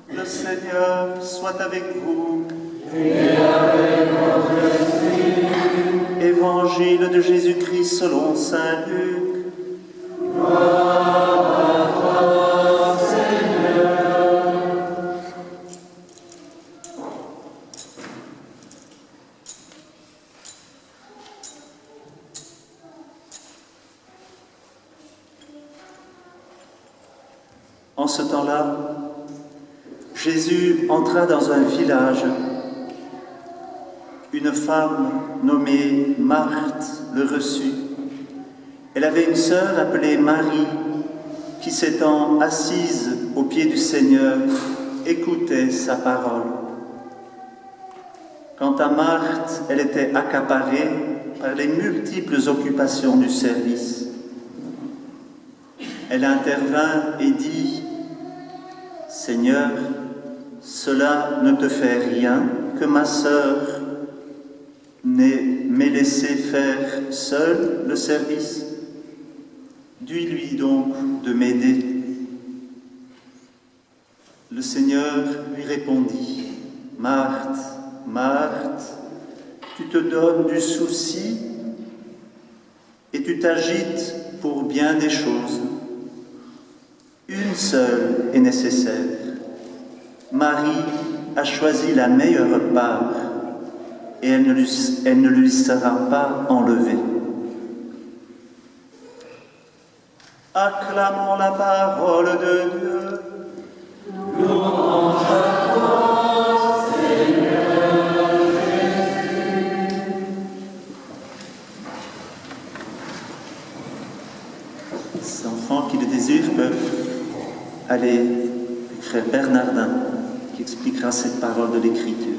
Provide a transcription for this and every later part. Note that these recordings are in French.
Le Seigneur soit avec vous. Et avec votre esprit. Évangile de Jésus-Christ selon saint Luc. Gloire à toi, Seigneur. En ce temps-là, Jésus entra dans un village. Une femme nommée Marthe le reçut. Elle avait une sœur appelée Marie qui, s'étant assise aux pieds du Seigneur, écoutait sa parole. Quant à Marthe, elle était accaparée par les multiples occupations du service. Elle intervint et dit : « Seigneur, cela ne te fait rien que ma sœur m'ait laissé faire seule le service. Dis-lui donc de m'aider. » Le Seigneur lui répondit : « Marthe, Marthe, tu te donnes du souci et tu t'agites pour bien des choses. Une seule est nécessaire. Marie a choisi la meilleure part et elle ne lui sera pas enlevée. » Acclamons la parole de Dieu. Louange à toi, Seigneur Jésus. Les enfants qui le désirent peuvent aller avec frère Bernardin qui expliquera cette parole de l'Écriture.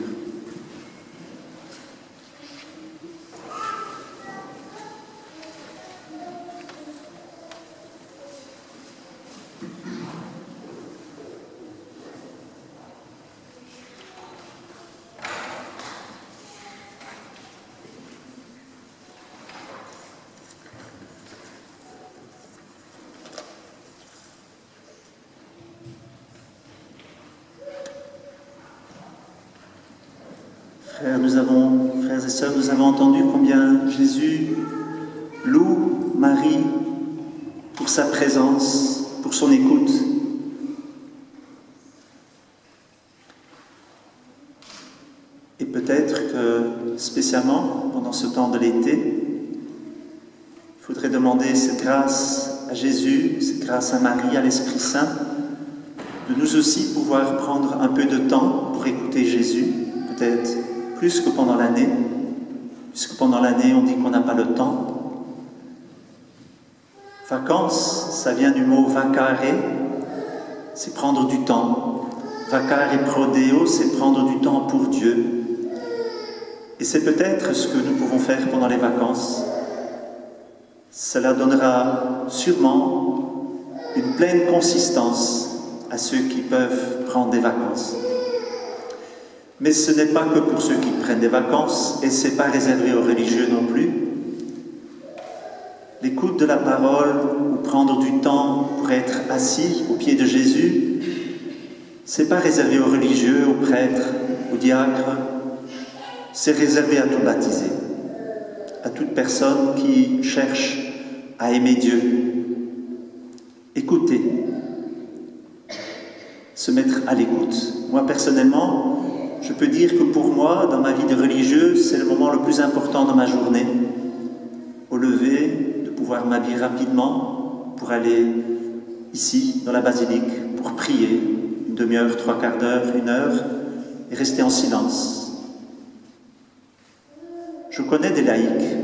Frères et sœurs, nous avons entendu combien Jésus loue Marie pour sa présence, pour son écoute. Et peut-être que, spécialement pendant ce temps de l'été, il faudrait demander cette grâce à Jésus, cette grâce à Marie, à l'Esprit Saint, de nous aussi pouvoir prendre un peu de temps pour écouter Jésus, peut-être plus que pendant l'année, puisque pendant l'année on dit qu'on n'a pas le temps. Vacances, ça vient du mot vacare, c'est prendre du temps. Vacare prodeo, c'est prendre du temps pour Dieu. Et c'est peut-être ce que nous pouvons faire pendant les vacances. Cela donnera sûrement une pleine consistance à ceux qui peuvent prendre des vacances. Mais ce n'est pas que pour ceux qui prennent des vacances, et ce n'est pas réservé aux religieux non plus. L'écoute de la parole, ou prendre du temps pour être assis au pied de Jésus, ce n'est pas réservé aux religieux, aux prêtres, aux diacres. C'est réservé à tout baptisé, à toute personne qui cherche à aimer Dieu. Écouter, se mettre à l'écoute. Moi, personnellement, je peux dire que pour moi, dans ma vie de religieux, c'est le moment le plus important de ma journée. Au lever, de pouvoir m'habiller rapidement pour aller ici, dans la basilique, pour prier, une demi-heure, trois quarts d'heure, une heure, et rester en silence. Je connais des laïcs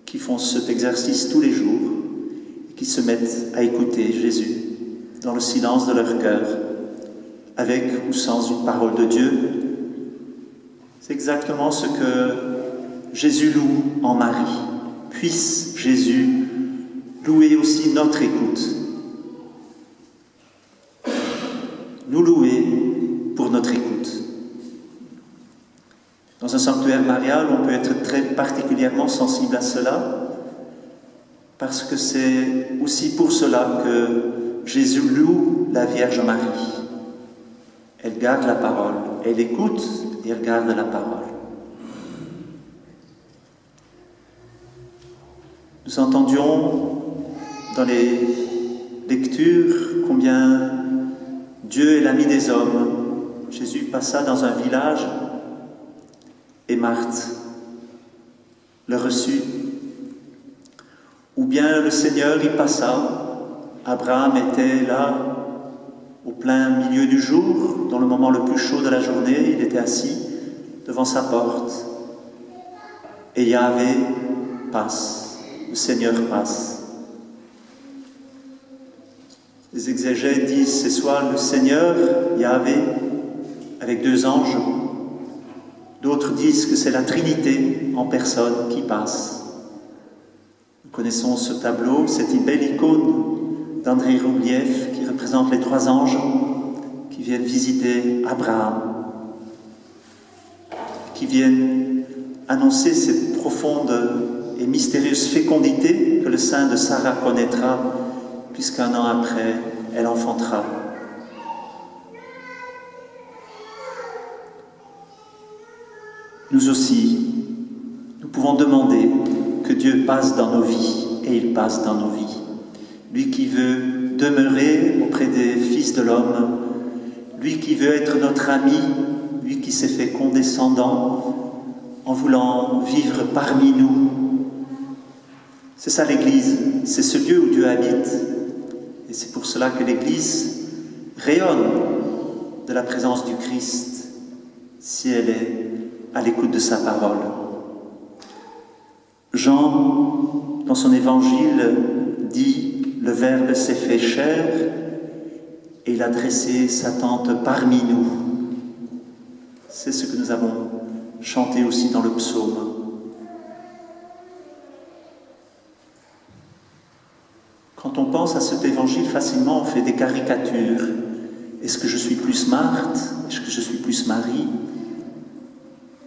qui font cet exercice tous les jours et qui se mettent à écouter Jésus dans le silence de leur cœur, avec ou sans une parole de Dieu. C'est exactement ce que Jésus loue en Marie. Puisse Jésus louer aussi notre écoute. Nous louer pour notre écoute. Dans un sanctuaire marial, on peut être très particulièrement sensible à cela, parce que c'est aussi pour cela que Jésus loue la Vierge Marie. elle garde la parole. Elle écoute et elle garde la parole. Nous entendions dans les lectures combien Dieu est l'ami des hommes. Jésus passa dans un village et Marthe le reçut. Ou bien le Seigneur y passa. Abraham était là au plein milieu du jour, dans le moment le plus chaud de la journée, il était assis devant sa porte. Et Yahvé passe, le Seigneur passe. Les exégètes disent c'est soit le Seigneur, Yahvé, avec 2 anges. D'autres disent que c'est la Trinité en personne qui passe. Nous connaissons ce tableau, c'est une belle icône d'André Roublieff qui représente les 3 anges qui viennent visiter Abraham, qui viennent annoncer cette profonde et mystérieuse fécondité que le sein de Sarah connaîtra, puisqu'un an après, elle enfantera. Nous aussi, nous pouvons demander que Dieu passe dans nos vies, et il passe dans nos vies. Lui qui veut demeurer auprès des fils de l'homme, lui qui veut être notre ami, lui qui s'est fait condescendant en voulant vivre parmi nous. C'est ça l'Église, c'est ce lieu où Dieu habite. Et c'est pour cela que l'Église rayonne de la présence du Christ, si elle est à l'écoute de sa parole. Jean, dans son évangile, dit « Le Verbe s'est fait chair et il a dressé sa tente parmi nous ». C'est ce que nous avons chanté aussi dans le psaume. Quand on pense à cet évangile, facilement on fait des caricatures. Est-ce que je suis plus Marthe? Est-ce que je suis plus Marie?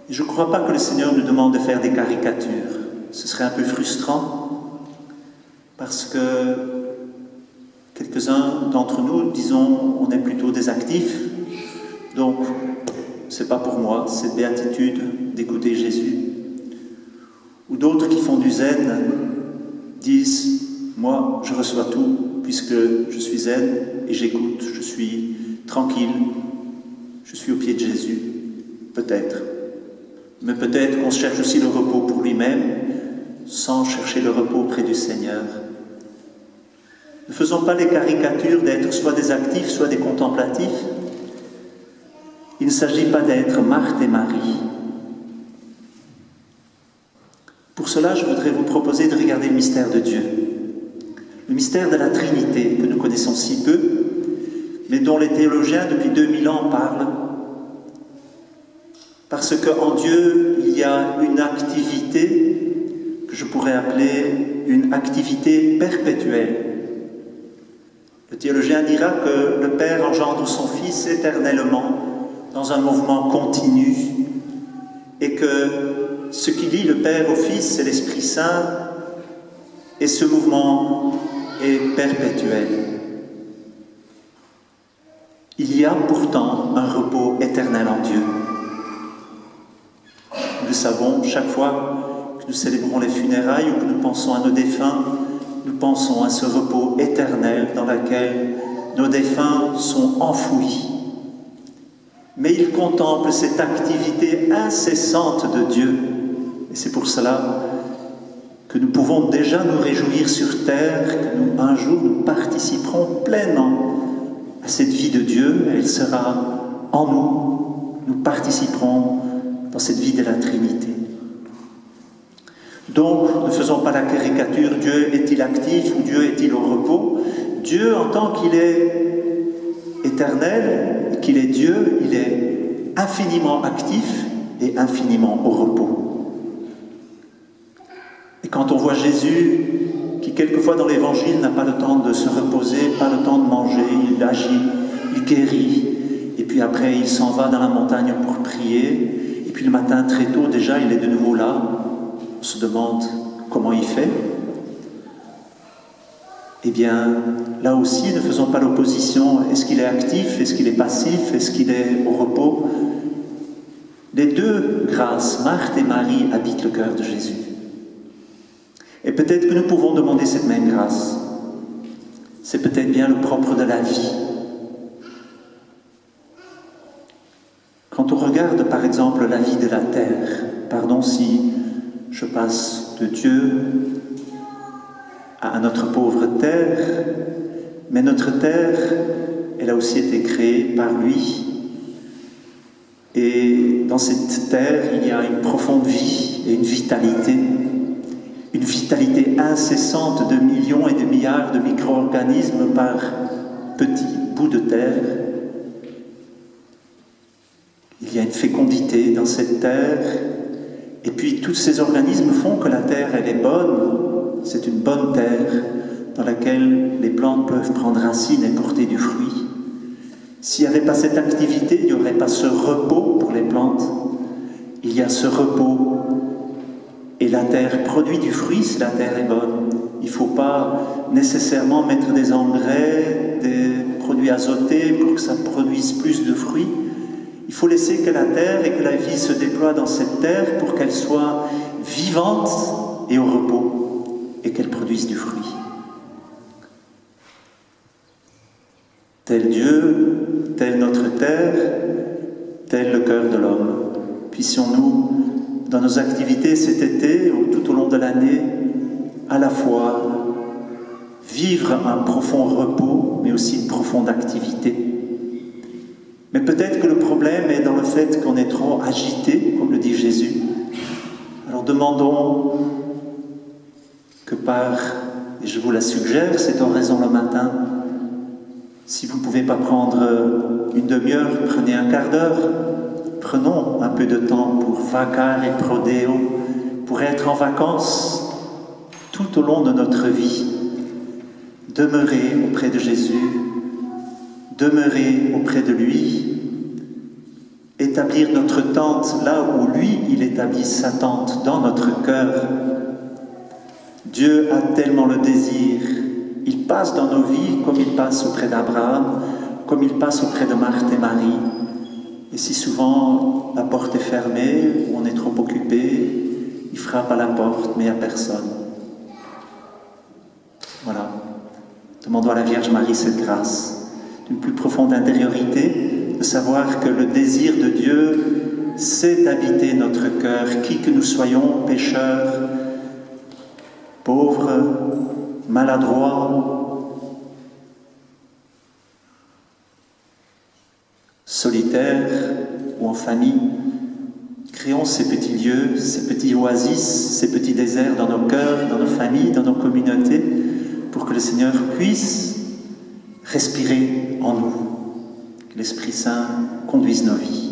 Et je ne crois pas que le Seigneur nous demande de faire des caricatures. Ce serait un peu frustrant, parce que quelques-uns d'entre nous, disons, on est plutôt des actifs, donc c'est pas pour moi, cette béatitude d'écouter Jésus. Ou d'autres qui font du zen disent, moi je reçois tout, puisque je suis zen et j'écoute, je suis tranquille, je suis au pied de Jésus, peut-être. Mais peut-être qu'on cherche aussi le repos pour lui-même, sans chercher le repos auprès du Seigneur. Ne faisons pas les caricatures d'être soit des actifs, soit des contemplatifs. Il ne s'agit pas d'être Marthe et Marie. Pour cela, je voudrais vous proposer de regarder le mystère de Dieu. Le mystère de la Trinité, que nous connaissons si peu, mais dont les théologiens depuis 2000 ans parlent. Parce qu'en Dieu, il y a une activité que je pourrais appeler une activité perpétuelle. Le théologien dira que le Père engendre son Fils éternellement dans un mouvement continu et que ce qui lie le Père au Fils, c'est l'Esprit Saint et ce mouvement est perpétuel. Il y a pourtant un repos éternel en Dieu. Nous le savons, chaque fois que nous célébrons les funérailles ou que nous pensons à nos défunts, nous pensons à ce repos éternel dans lequel nos défunts sont enfouis. Mais ils contemplent cette activité incessante de Dieu. Et c'est pour cela que nous pouvons déjà nous réjouir sur terre, que un jour nous participerons pleinement à cette vie de Dieu. Elle sera en nous. Nous participerons dans cette vie de la Trinité. Donc, ne faisons pas la caricature, Dieu est-il actif ou Dieu est-il au repos? Dieu, en tant qu'il est éternel, qu'il est Dieu, il est infiniment actif et infiniment au repos. Et quand on voit Jésus, qui quelquefois dans l'Évangile n'a pas le temps de se reposer, pas le temps de manger, il agit, il guérit, et puis après il s'en va dans la montagne pour prier, et puis le matin très tôt déjà il est de nouveau là. On se demande comment il fait. eh bien, là aussi, ne faisons pas l'opposition. Est-ce qu'il est actif? Est-ce qu'il est passif? Est-ce qu'il est au repos? Les deux grâces, Marthe et Marie, habitent le cœur de Jésus. Et peut-être que nous pouvons demander cette même grâce. C'est peut-être bien le propre de la vie. Quand on regarde, par exemple, la vie de la terre, pardon si je passe de Dieu à notre pauvre terre, mais notre terre, elle a aussi été créée par lui. Et dans cette terre, il y a une profonde vie et une vitalité incessante de millions et de milliards de micro-organismes par petits bouts de terre. Il y a une fécondité dans cette terre, et puis tous ces organismes font que la terre, elle est bonne. C'est une bonne terre dans laquelle les plantes peuvent prendre racine et porter du fruit. S'il n'y avait pas cette activité, il n'y aurait pas ce repos pour les plantes. Il y a ce repos, et la terre produit du fruit si la terre est bonne. Il ne faut pas nécessairement mettre des engrais, des produits azotés pour que ça produise plus de fruits. Il faut laisser que la terre et que la vie se déploient dans cette terre pour qu'elle soit vivante et au repos, et qu'elle produise du fruit. Tel Dieu, telle notre terre, tel le cœur de l'homme. Puissions-nous, dans nos activités cet été ou tout au long de l'année, à la fois vivre un profond repos, mais aussi une profonde activité. Mais peut-être que le problème est dans le fait qu'on est trop agité, comme le dit Jésus. Alors demandons que et je vous la suggère, cette oraison le matin, si vous ne pouvez pas prendre une demi-heure, prenez un quart d'heure. Prenons un peu de temps pour vacare et prodeo, pour être en vacances tout au long de notre vie. Demeurer auprès de Jésus, demeurer auprès de lui, établir notre tente là où lui, il établit sa tente, dans notre cœur. Dieu a tellement le désir. Il passe dans nos vies comme il passe auprès d'Abraham, comme il passe auprès de Marthe et Marie. Et si souvent la porte est fermée, ou on est trop occupé, il frappe à la porte, mais il n'y a personne. Voilà. Demandons à la Vierge Marie cette grâce, d'une plus profonde intériorité, de savoir que le désir de Dieu, c'est d'habiter notre cœur, qui que nous soyons, pécheurs, pauvres, maladroits, solitaires ou en famille. Créons ces petits lieux, ces petits oasis, ces petits déserts dans nos cœurs, dans nos familles, dans nos communautés, pour que le Seigneur puisse respirer en nous, que l'Esprit Saint conduise nos vies.